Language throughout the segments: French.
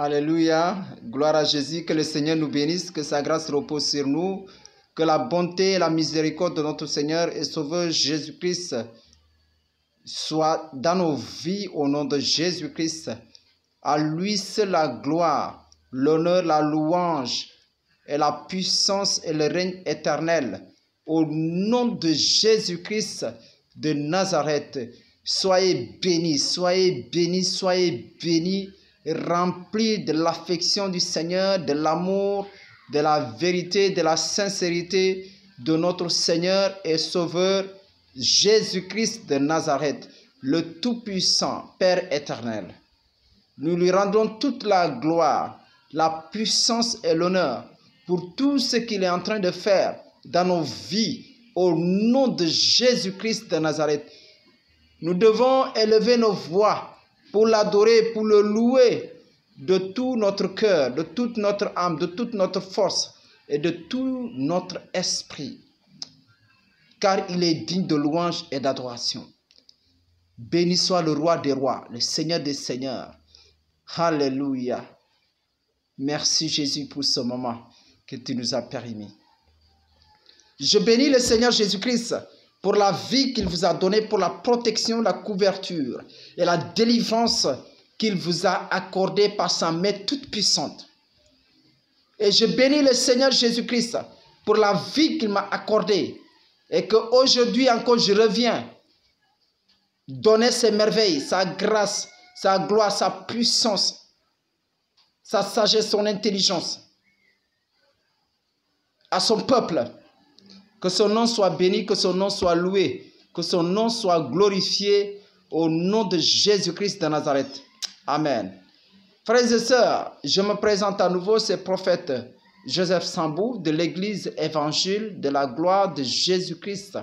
Alléluia, gloire à Jésus, que le Seigneur nous bénisse, que sa grâce repose sur nous, que la bonté et la miséricorde de notre Seigneur et Sauveur Jésus-Christ soient dans nos vies au nom de Jésus-Christ. À lui seul la gloire, l'honneur, la louange et la puissance et le règne éternel. Au nom de Jésus-Christ de Nazareth, soyez bénis, soyez bénis, soyez bénis, remplis de l'affection du Seigneur, de l'amour, de la vérité, de la sincérité de notre Seigneur et Sauveur Jésus-Christ de Nazareth, le Tout-Puissant, Père éternel. Nous lui rendons toute la gloire, la puissance et l'honneur pour tout ce qu'il est en train de faire dans nos vies, au nom de Jésus-Christ de Nazareth. Nous devons élever nos voix pour l'adorer, pour le louer de tout notre cœur, de toute notre âme, de toute notre force et de tout notre esprit, car il est digne de louange et d'adoration. Béni soit le roi des rois, le Seigneur des seigneurs. Alléluia. Merci Jésus pour ce moment que tu nous as permis. Je bénis le Seigneur Jésus-Christ pour la vie qu'il vous a donnée, pour la protection, la couverture et la délivrance qu'il vous a accordée par sa main toute puissante. Et je bénis le Seigneur Jésus-Christ pour la vie qu'il m'a accordée et qu'aujourd'hui encore je reviens donner ses merveilles, sa grâce, sa gloire, sa puissance, sa sagesse, son intelligence à son peuple. Que son nom soit béni, que son nom soit loué, que son nom soit glorifié au nom de Jésus-Christ de Nazareth. Amen. Frères et sœurs, je me présente à nouveau, c'est prophète Joseph Sambou de l'église évangile de la gloire de Jésus-Christ.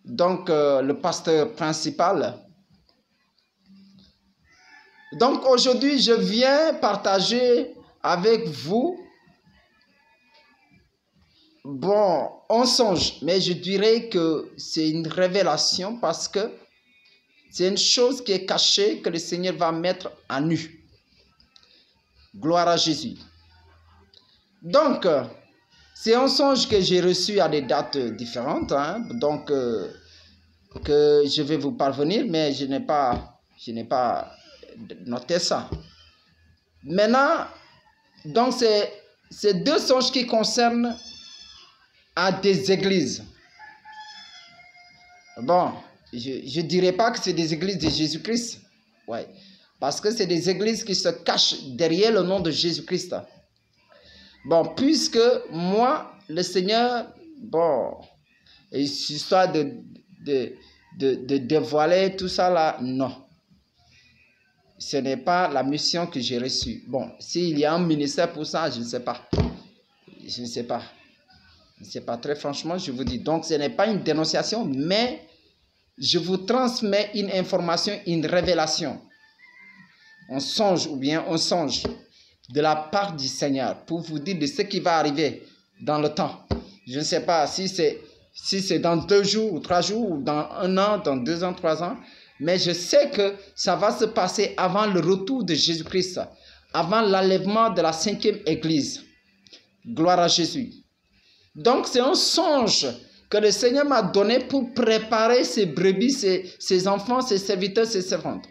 Donc, le pasteur principal. Donc, aujourd'hui, je viens partager avec vous un songe, mais je dirais que c'est une révélation parce que c'est une chose qui est cachée que le Seigneur va mettre à nu. Gloire à Jésus. Donc, c'est un songe que j'ai reçu à des dates différentes, donc que je vais vous parvenir, mais je n'ai pas noté ça. Maintenant, donc c'est deux songes qui concernent à des églises. Bon, je ne dirais pas que c'est des églises de Jésus-Christ. Ouais, parce que c'est des églises qui se cachent derrière le nom de Jésus-Christ. Bon, puisque moi, le Seigneur, histoire de dévoiler tout ça là, non. Ce n'est pas la mission que j'ai reçue. Bon, s'il y a un ministère pour ça, je ne sais pas. Je ne sais pas. C'est pas très franchement, je vous dis. Donc, ce n'est pas une dénonciation, mais je vous transmets une information, une révélation. Un songe ou bien un songe de la part du Seigneur pour vous dire de ce qui va arriver dans le temps. Je ne sais pas si c'est dans 2 jours ou 3 jours ou dans 1 an, dans 2 ans, 3 ans, mais je sais que ça va se passer avant le retour de Jésus-Christ, avant l'enlèvement de la 5e église. Gloire à Jésus. Donc, c'est un songe que le Seigneur m'a donné pour préparer ses brebis, ses enfants, ses serviteurs, ses servantes.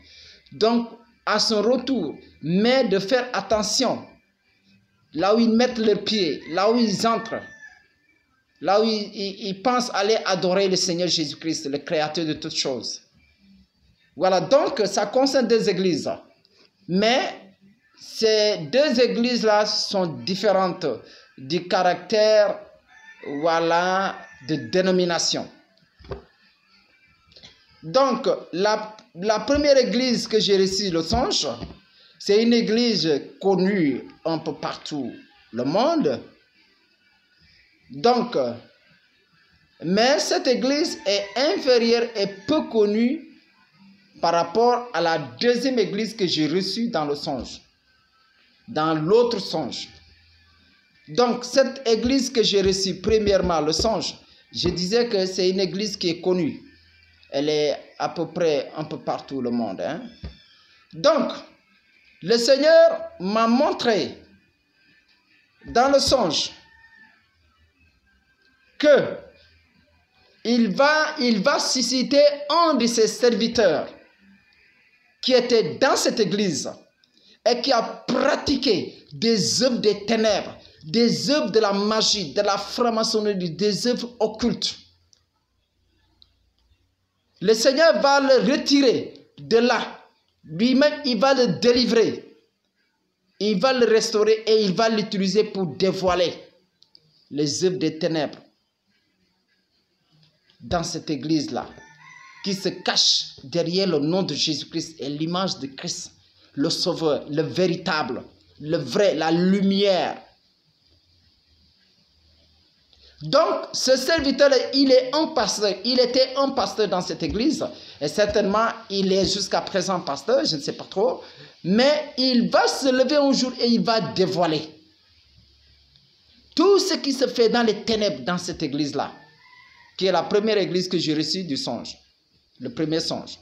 Donc, à son retour, mais de faire attention là où ils mettent leurs pieds, là où ils entrent, là où ils pensent aller adorer le Seigneur Jésus-Christ, le Créateur de toutes choses. Voilà, donc ça concerne 2 églises. Mais ces 2 églises-là sont différentes du caractère, de dénomination. Donc, la première église que j'ai reçue le songe, c'est une église connue un peu partout le monde. Donc, mais cette église est inférieure et peu connue par rapport à la 2e église que j'ai reçue dans le songe, dans l'autre songe. Donc, cette église que j'ai reçue, premièrement, le songe, je disais que c'est une église qui est connue. Elle est à peu près un peu partout le monde. Donc, Le Seigneur m'a montré dans le songe que il va susciter un de ses serviteurs qui était dans cette église et qui a pratiqué des œuvres des ténèbres, des œuvres de la magie, de la franc-maçonnerie, des œuvres occultes. Le Seigneur va le retirer de là. Lui-même, il va le délivrer. Il va le restaurer et il va l'utiliser pour dévoiler les œuvres des ténèbres dans cette église-là, qui se cache derrière le nom de Jésus-Christ et l'image de Christ, le Sauveur, le véritable, le vrai, la lumière. Donc, ce serviteur, il est un pasteur. Il était un pasteur dans cette église. Et certainement, il est jusqu'à présent pasteur, je ne sais pas trop. Mais il va se lever un jour et il va dévoiler tout ce qui se fait dans les ténèbres dans cette église-là, qui est la première église que j'ai reçue du songe. Le premier songe.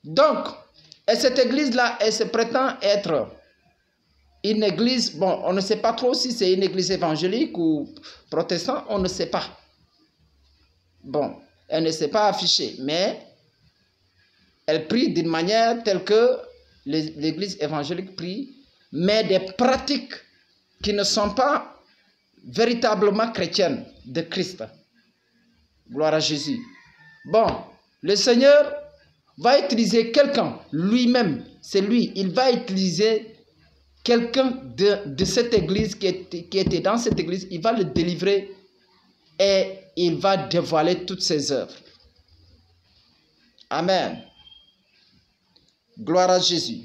Donc, et cette église-là, elle se prétend être une église, bon, on ne sait pas trop si c'est une église évangélique ou protestante, on ne sait pas. Bon, elle ne s'est pas affichée, mais elle prie d'une manière telle que l'église évangélique prie, mais des pratiques qui ne sont pas véritablement chrétiennes de Christ. Gloire à Jésus. Bon, le Seigneur va utiliser quelqu'un, lui-même, c'est lui, il va utiliser quelqu'un de cette église qui était dans cette église, il va le délivrer et il va dévoiler toutes ses œuvres. Amen. Gloire à Jésus.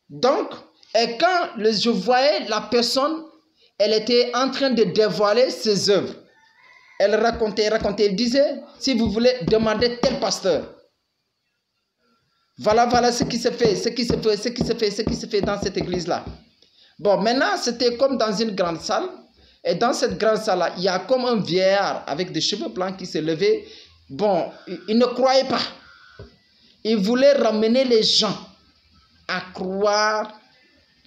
Donc, et quand je voyais la personne, elle était en train de dévoiler ses œuvres. Elle racontait, elle disait, si vous voulez demander tel pasteur, voilà ce qui se fait, ce qui se fait dans cette église-là. Bon, maintenant, c'était comme dans une grande salle. Et dans cette grande salle-là, il y a comme un vieillard avec des cheveux blancs qui s'est levé. Bon, il ne croyait pas. Il voulait ramener les gens à croire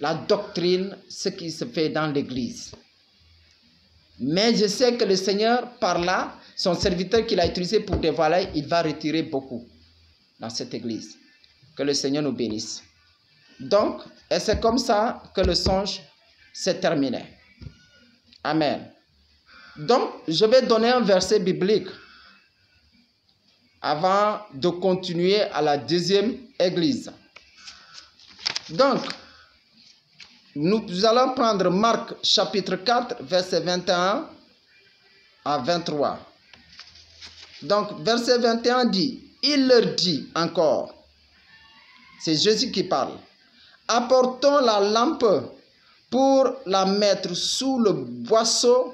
la doctrine, ce qui se fait dans l'église. Mais je sais que le Seigneur, par là, son serviteur qu'il a utilisé pour dévoiler, il va retirer beaucoup dans cette église. Que le Seigneur nous bénisse. Donc, et c'est comme ça que le songe s'est terminé. Amen. Donc, je vais donner un verset biblique avant de continuer à la deuxième église. Donc, nous allons prendre Marc chapitre 4, verset 21 à 23. Donc, verset 21 dit, il leur dit encore, c'est Jésus qui parle, apportons la lampe pour la mettre sous le boisseau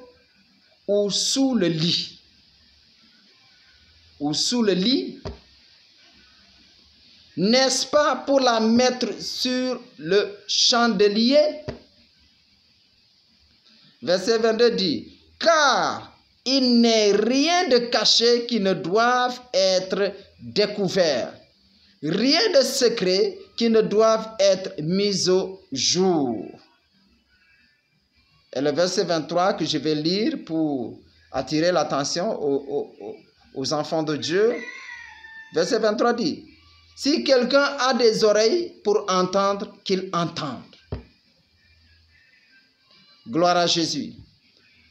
ou sous le lit. Ou sous le lit, n'est-ce pas pour la mettre sur le chandelier? Verset 22 dit, car il n'est rien de caché qui ne doive être découvert, rien de secret qui ne doive être mis au jour. Et le verset 23 que je vais lire pour attirer l'attention aux enfants de Dieu. Verset 23 dit, si quelqu'un a des oreilles pour entendre, qu'il entende. Gloire à Jésus.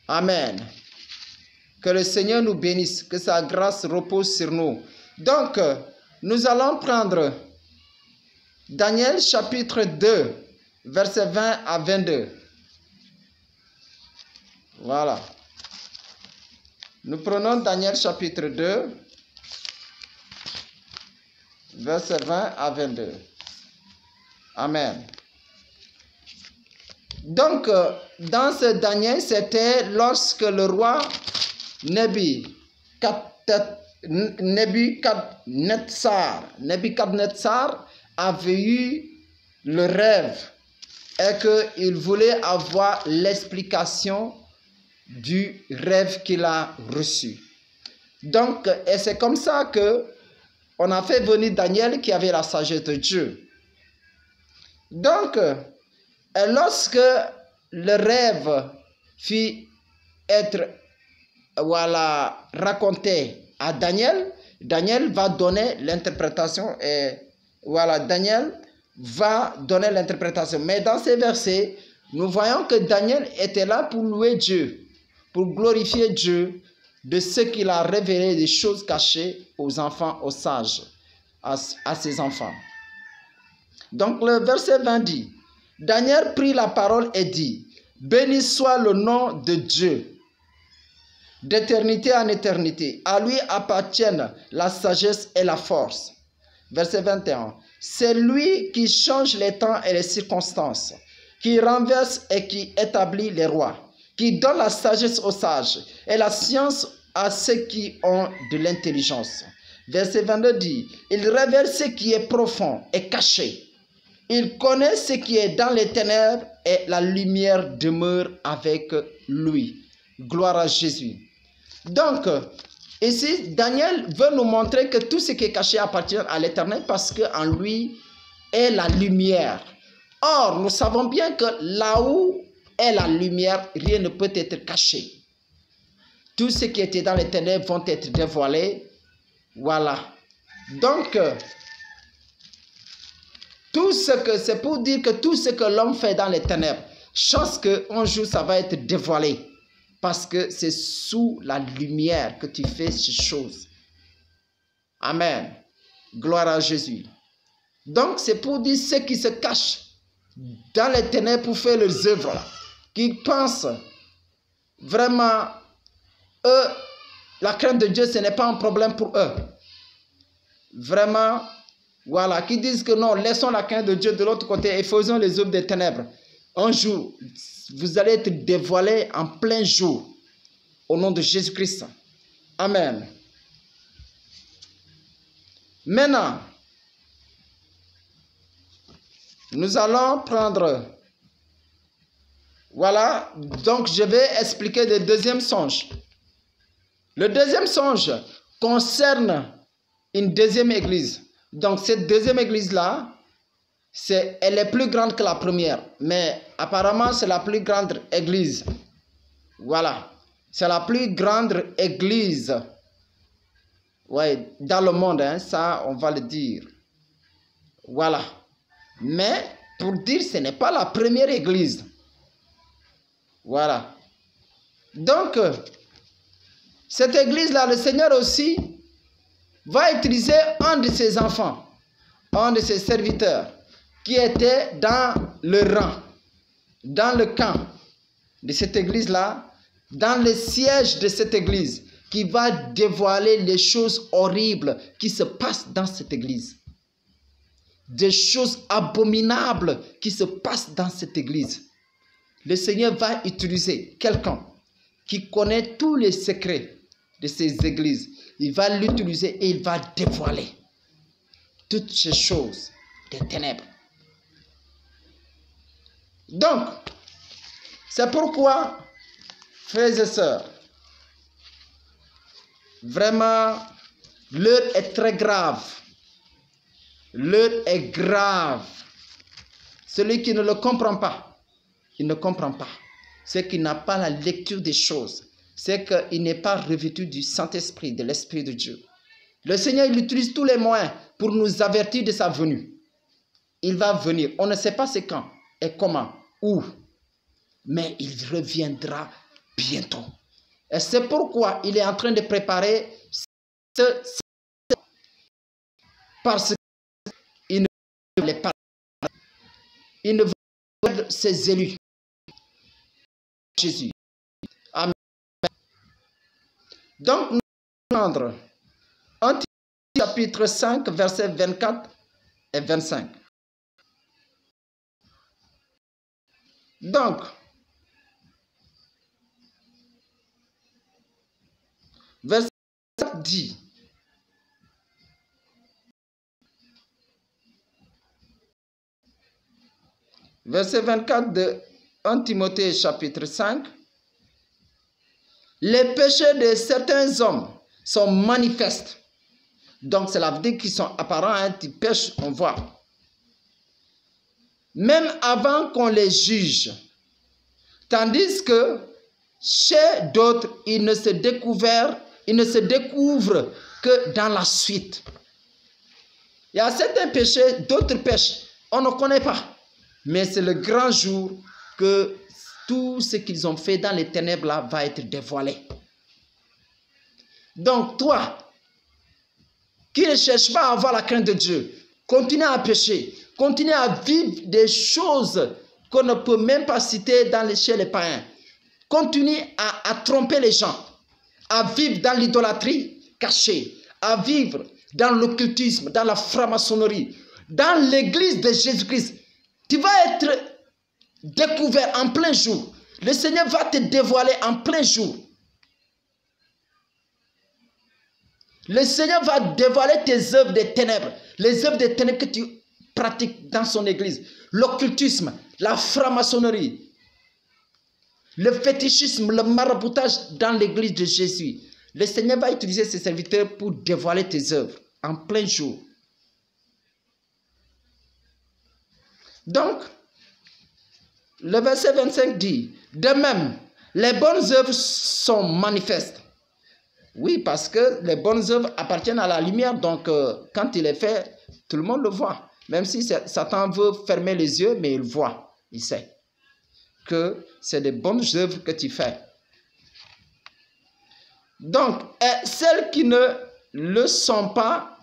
Amen. Que le Seigneur nous bénisse, que sa grâce repose sur nous. Donc, nous allons prendre Daniel chapitre 2, verset 20 à 22. Voilà. Nous prenons Daniel chapitre 2, verset 20 à 22. Amen. Donc, dans ce Daniel, c'était lorsque le roi Nebuchadnezzar avait eu le rêve et qu'il voulait avoir l'explication du rêve qu'il a reçu. Donc, et c'est comme ça que on a fait venir Daniel qui avait la sagesse de Dieu. Donc, lorsque le rêve fut être raconté à Daniel, Daniel va donner l'interprétation et Daniel va donner l'interprétation. Mais dans ces versets, nous voyons que Daniel était là pour louer Dieu, pour glorifier Dieu de ce qu'il a révélé, des choses cachées aux enfants, aux sages, à ses enfants. Donc le verset 20 dit, Daniel prit la parole et dit, béni soit le nom de Dieu, d'éternité en éternité. À lui appartiennent la sagesse et la force. Verset 21. C'est lui qui change les temps et les circonstances, qui renverse et qui établit les rois, qui donne la sagesse aux sages et la science à ceux qui ont de l'intelligence. Verset 22 dit, il révèle ce qui est profond et caché. Il connaît ce qui est dans les ténèbres et la lumière demeure avec lui. Gloire à Jésus. Donc, ici, Daniel veut nous montrer que tout ce qui est caché appartient à l'Éternel parce qu'en lui est la lumière. Or, nous savons bien que là où est la lumière, rien ne peut être caché. Tout ce qui était dans les ténèbres vont être dévoilés. Voilà. Donc, c'est pour dire que tout ce que l'homme fait dans les ténèbres, chance qu'un jour ça va être dévoilé. Parce que c'est sous la lumière que tu fais ces choses. Amen. Gloire à Jésus. Donc, c'est pour dire ceux qui se cachent dans les ténèbres pour faire leurs œuvres, là, qui pensent vraiment, eux, la crainte de Dieu, ce n'est pas un problème pour eux. Vraiment, voilà, qui disent que non, laissons la crainte de Dieu de l'autre côté et faisons les œuvres des ténèbres. Un jour, vous allez être dévoilés en plein jour. Au nom de Jésus-Christ. Amen. Maintenant, nous allons prendre... Voilà, donc je vais expliquer le deuxième songe. Le deuxième songe concerne une deuxième église. Donc cette deuxième église-là, elle est plus grande que la première. Mais apparemment, c'est la plus grande église. Voilà. C'est la plus grande église dans le monde. Hein, ça, on va le dire. Voilà. Mais pour dire, ce n'est pas la première église. Voilà. Donc, cette église-là, le Seigneur aussi va utiliser un de ses enfants, un de ses serviteurs, qui était dans le rang, dans le camp de cette église-là, dans le siège de cette église, qui va dévoiler les choses horribles qui se passent dans cette église. Des choses abominables qui se passent dans cette église. Le Seigneur va utiliser quelqu'un qui connaît tous les secrets de ces églises. Il va l'utiliser et il va dévoiler toutes ces choses des ténèbres. Donc, c'est pourquoi, frères et sœurs, vraiment, l'heure est très grave. L'heure est grave. Celui qui ne le comprend pas, il ne comprend pas. C'est qu'il n'a pas la lecture des choses. C'est qu'il n'est pas revêtu du Saint-Esprit, de l'Esprit de Dieu. Le Seigneur, il utilise tous les moyens pour nous avertir de sa venue. Il va venir. On ne sait pas c'est quand et comment, où. Mais il reviendra bientôt. Et c'est pourquoi il est en train de préparer parce qu'il ne veut pas. Il ne veut pas ses élus. Jésus. Amen. Donc, nous allons prendre un chapitre 5, versets 24 et 25. Donc, verset 4 dit, verset 24 de 1 Timothée chapitre 5, les péchés de certains hommes sont manifestes. Donc, cela veut dire qu'ils sont apparents, hein, ils pêchent, on voit. même avant qu'on les juge. Tandis que chez d'autres, ils ne se découvrent que dans la suite. Il y a certains péchés, d'autres pêchent. On ne connaît pas. Mais c'est le grand jour que tout ce qu'ils ont fait dans les ténèbres là va être dévoilé. Donc toi, qui ne cherche pas à avoir la crainte de Dieu, continue à pécher, continue à vivre des choses qu'on ne peut même pas citer chez les païens. Continue à tromper les gens, à vivre dans l'idolâtrie cachée, à vivre dans l'occultisme, dans la franc-maçonnerie, dans l'église de Jésus-Christ. Tu vas être découvert en plein jour. Le Seigneur va te dévoiler en plein jour. Le Seigneur va dévoiler tes œuvres des ténèbres, les œuvres des ténèbres que tu pratiques dans son église. L'occultisme, la franc-maçonnerie, le fétichisme, le maraboutage dans l'église de Jésus. Le Seigneur va utiliser ses serviteurs pour dévoiler tes œuvres en plein jour. Donc, le verset 25 dit, de même, les bonnes œuvres sont manifestes. Oui, parce que les bonnes œuvres appartiennent à la lumière, donc quand il est fait, tout le monde le voit. Même si Satan veut fermer les yeux, mais il voit, il sait que c'est des bonnes œuvres que tu fais. Donc, celles qui ne le sont pas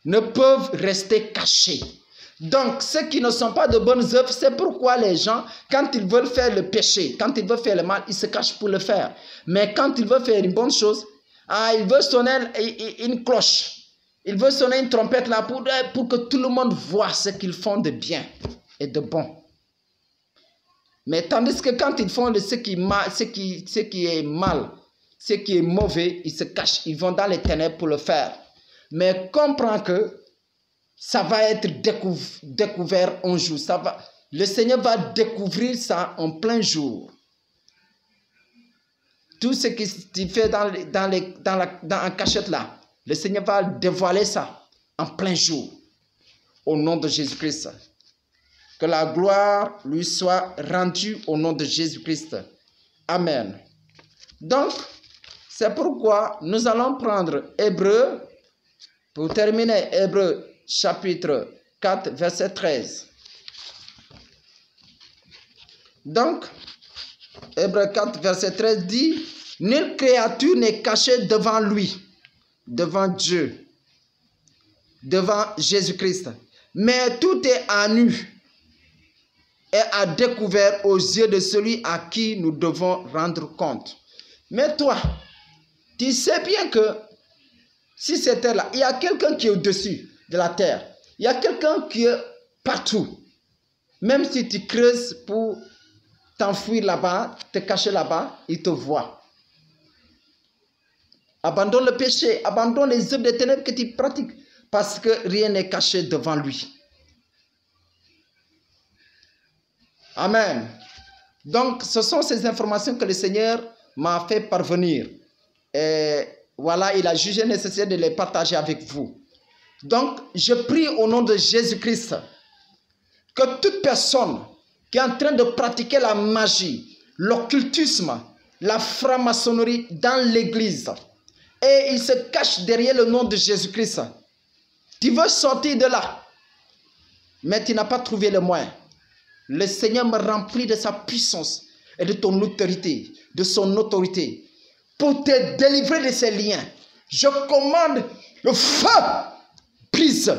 ne peuvent rester cachées. Donc, ceux qui ne sont pas de bonnes œuvres, c'est pourquoi les gens, quand ils veulent faire le péché, quand ils veulent faire le mal, ils se cachent pour le faire. Mais quand ils veulent faire une bonne chose, ils veulent sonner une cloche, ils veulent sonner une trompette là pour que tout le monde voit ce qu'ils font de bien et de bon. Mais tandis que quand ils font ce qui est mal, ce qui est mauvais, ils se cachent, ils vont dans les ténèbres pour le faire. Mais comprends que ça va être découvert un jour. Le Seigneur va découvrir ça en plein jour. Tout ce que tu fais en cachette là, le Seigneur va dévoiler ça en plein jour. Au nom de Jésus-Christ. Que la gloire lui soit rendue au nom de Jésus-Christ. Amen. Donc, c'est pourquoi nous allons prendre Hébreux, pour terminer, Hébreux chapitre 4, verset 13. Donc, Hébreux 4, verset 13 dit, « Nulle créature n'est cachée devant lui, devant Dieu, devant Jésus-Christ, mais tout est à nu et à découvert aux yeux de celui à qui nous devons rendre compte. » Mais toi, tu sais bien que si cette terre-là, il y a quelqu'un qui est au-dessus de la terre. Il y a quelqu'un qui est partout. Même si tu creuses pour t'enfuir là-bas, te cacher là-bas, il te voit. Abandonne le péché, abandonne les œuvres des ténèbres que tu pratiques, parce que rien n'est caché devant lui. Amen. Donc, ce sont ces informations que le Seigneur m'a fait parvenir. Et voilà, il a jugé nécessaire de les partager avec vous. Donc, je prie au nom de Jésus-Christ que toute personne qui est en train de pratiquer la magie, l'occultisme, la franc-maçonnerie dans l'église, et il se cache derrière le nom de Jésus-Christ, tu veux sortir de là, mais tu n'as pas trouvé le moyen. Le Seigneur me remplit de sa puissance et de ton autorité, de son autorité, pour te délivrer de ces liens. Je commande le feu, brise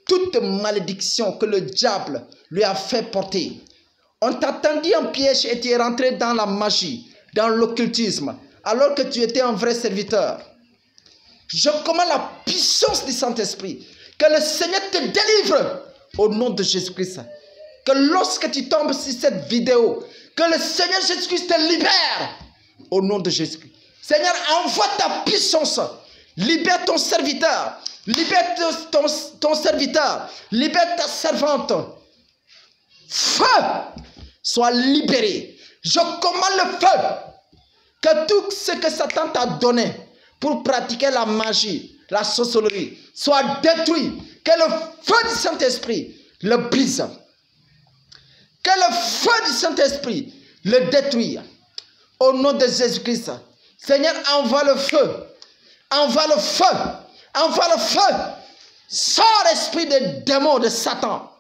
toute malédiction que le diable lui a fait porter. On t'a tendu en piège et tu es rentré dans la magie, dans l'occultisme, alors que tu étais un vrai serviteur. Je commande la puissance du Saint-Esprit, que le Seigneur te délivre au nom de Jésus-Christ. Que lorsque tu tombes sur cette vidéo, que le Seigneur Jésus-Christ te libère au nom de Jésus-Christ. Seigneur, envoie ta puissance. Libère ton serviteur. Libère ton serviteur. Libère ta servante. Feu soit libéré. Je commande le feu. Que tout ce que Satan t'a donné pour pratiquer la magie, la sorcellerie, soit détruit. Que le feu du Saint-Esprit le brise. Que le feu du Saint-Esprit le détruise. Au nom de Jésus-Christ. Seigneur, envoie le feu. Envoie le feu. Envoie le feu. Sors l'esprit des démons de Satan.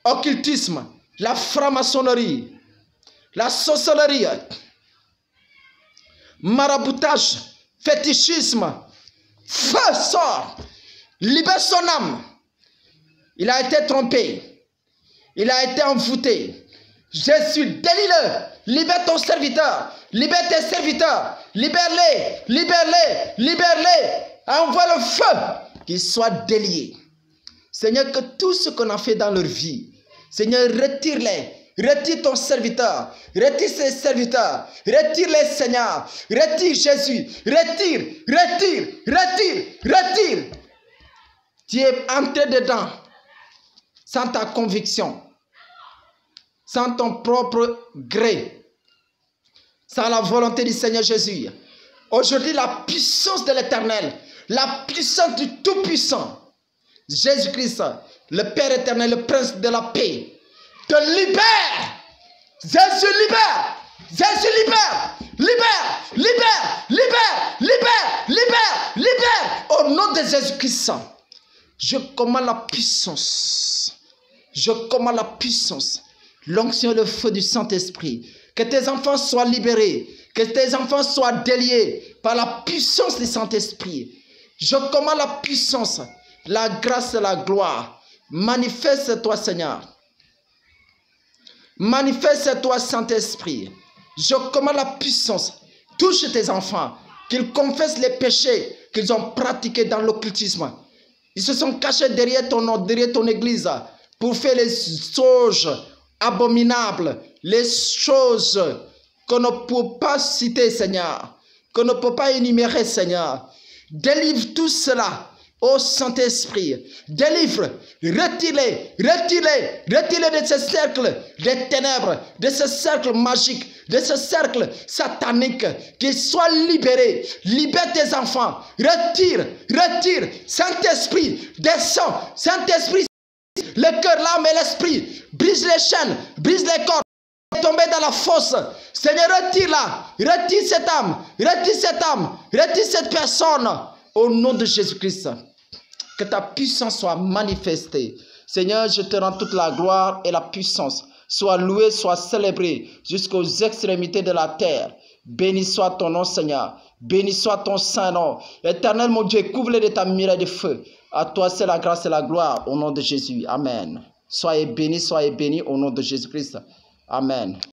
Occultisme, la franc-maçonnerie, la sorcellerie, maraboutage, fétichisme. Feu, sort. Libère son âme. Il a été trompé. Il a été envoûté. Jésus, délie-le. Libère ton serviteur. Libère tes serviteurs. Libère-les. Libère-les. Libère-les. Envoie le feu. Qu'ils soient déliés. Seigneur, que tout ce qu'on a fait dans leur vie, Seigneur, retire-les. Retire ton serviteur. Retire ses serviteurs. Retire-les, Seigneur. Retire Jésus. Retire. Retire. Retire. Retire. Tu es entré dedans sans ta conviction, sans ton propre gré, sans la volonté du Seigneur Jésus. Aujourd'hui, la puissance de l'Éternel, la puissance du Tout-Puissant, Jésus-Christ, le Père éternel, le Prince de la paix, te libère. Jésus libère. Jésus libère. Libère. Libère. Libère. Libère. Libère. Libère. Au nom de Jésus-Christ, je commande la puissance. Je commande la puissance. L'onction et le feu du Saint-Esprit. Que tes enfants soient libérés. Que tes enfants soient déliés par la puissance du Saint-Esprit. Je commande la puissance, la grâce et la gloire. Manifeste-toi, Seigneur. Manifeste-toi, Saint-Esprit. Je commande la puissance. Touche tes enfants. Qu'ils confessent les péchés qu'ils ont pratiqués dans l'occultisme. Ils se sont cachés derrière ton nom, derrière ton église, pour faire les choses abominables, les choses qu'on ne peut pas citer, Seigneur, qu'on ne peut pas énumérer, Seigneur. Délivre tout cela, ô Saint-Esprit. Délivre, retire-les, retire-les, retire-les de ce cercle des ténèbres, de ce cercle magique, de ce cercle satanique, qu'ils soient libérés. Libère tes enfants. Retire, retire. Saint-Esprit, descends. Saint-Esprit, le cœur, l'âme et l'esprit. Brise les chaînes, brise les cordes. Tomber dans la fosse. Seigneur, retire-la. Retire cette âme. Retire cette âme. Retire cette personne. Au nom de Jésus-Christ. Que ta puissance soit manifestée. Seigneur, je te rends toute la gloire et la puissance. Sois loué, sois célébré jusqu'aux extrémités de la terre. Béni soit ton nom, Seigneur. Béni soit ton saint nom. Éternel, mon Dieu, couvre-les de ta muraille de feu. À toi, c'est la grâce et la gloire. Au nom de Jésus. Amen. Soyez bénis au nom de Jésus-Christ. Amen.